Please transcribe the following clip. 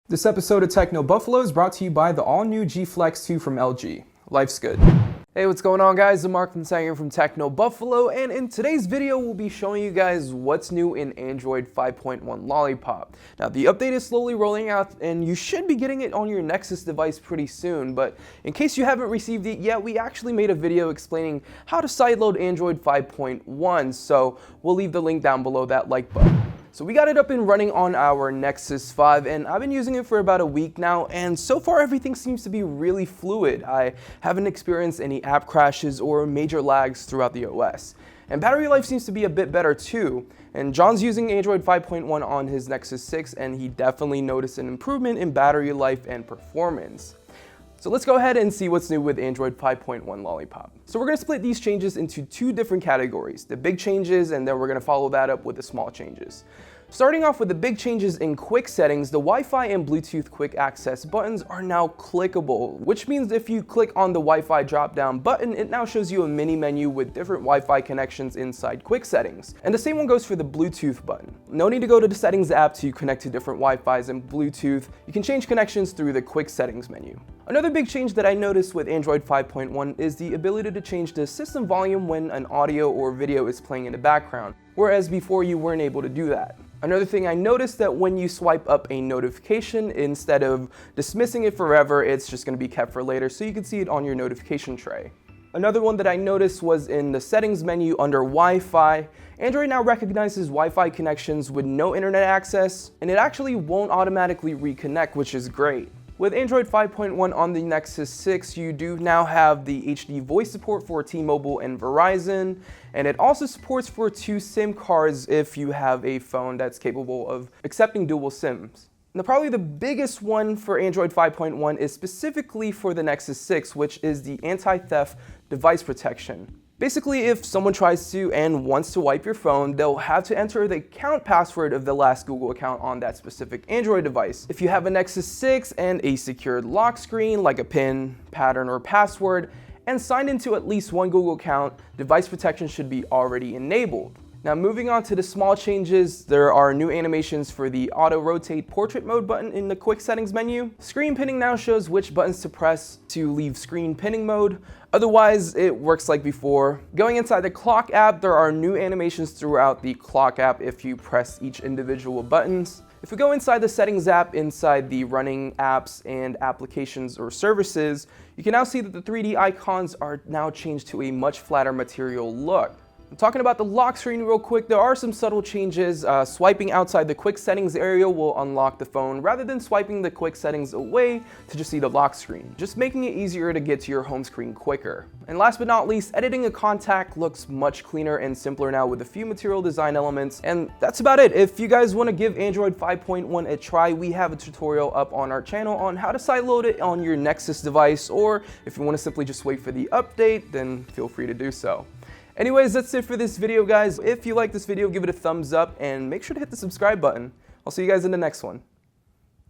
This episode of Techno Buffalo is brought to you by the all-new G Flex 2 from LG. Life's good. Hey, what's going on, guys? I'm Mark here from Techno Buffalo, and in today's video, we'll be showing you guys what's new in Android 5.1 Lollipop. Now, the update is slowly rolling out, and you should be getting it on your Nexus device pretty soon, but in case you haven't received it yet, we actually made a video explaining how to sideload Android 5.1, so we'll leave the link down below that like button. So we got it up and running on our Nexus 5, and I've been using it for about a week now, and so far everything seems to be really fluid. I haven't experienced any app crashes or major lags throughout the OS. And battery life seems to be a bit better too. And John's using Android 5.1 on his Nexus 6, and he definitely noticed an improvement in battery life and performance. So let's go ahead and see what's new with Android 5.1 Lollipop. So we're going to split these changes into two different categories, the big changes, and then we're going to follow that up with the small changes. Starting off with the big changes in quick settings, the Wi-Fi and Bluetooth quick access buttons are now clickable, which means if you click on the Wi-Fi drop-down button, it now shows you a mini menu with different Wi-Fi connections inside quick settings. And the same one goes for the Bluetooth button. No need to go to the settings app to connect to different Wi-Fis and Bluetooth. You can change connections through the quick settings menu. Another big change that I noticed with Android 5.1 is the ability to change the system volume when an audio or video is playing in the background, whereas before you weren't able to do that. Another thing I noticed that when you swipe up a notification, instead of dismissing it forever, it's just going to be kept for later, so you can see it on your notification tray. Another one that I noticed was in the settings menu under Wi-Fi. Android now recognizes Wi-Fi connections with no internet access, and it actually won't automatically reconnect, which is great. With Android 5.1 on the Nexus 6, you do now have the HD voice support for T-Mobile and Verizon, and it also supports for 2 SIM cards if you have a phone that's capable of accepting dual SIMs. Now, probably the biggest one for Android 5.1 is specifically for the Nexus 6, which is the anti-theft device protection. Basically, if someone tries to and wants to wipe your phone, they'll have to enter the account password of the last Google account on that specific Android device. If you have a Nexus 6 and a secured lock screen, like a PIN, pattern, or password, and signed into at least one Google account, device protection should be already enabled. Now, moving on to the small changes, there are new animations for the auto rotate portrait mode button in the quick settings menu. Screen pinning now shows which buttons to press to leave screen pinning mode. Otherwise, it works like before. Going inside the clock app, there are new animations throughout the clock app if you press each individual buttons. If we go inside the settings app, inside the running apps and applications or services, you can now see that the 3D icons are now changed to a much flatter material look. Talking about the lock screen real quick, there are some subtle changes. Swiping outside the quick settings area will unlock the phone rather than swiping the quick settings away to just see the lock screen, just making it easier to get to your home screen quicker. And last but not least, editing a contact looks much cleaner and simpler now with a few material design elements. And that's about it. If you guys want to give Android 5.1 a try, we have a tutorial up on our channel on how to sideload it on your Nexus device, or if you want to simply just wait for the update, then feel free to do so. Anyways, that's it for this video, guys. If you like this video, give it a thumbs up and make sure to hit the subscribe button. I'll see you guys in the next one.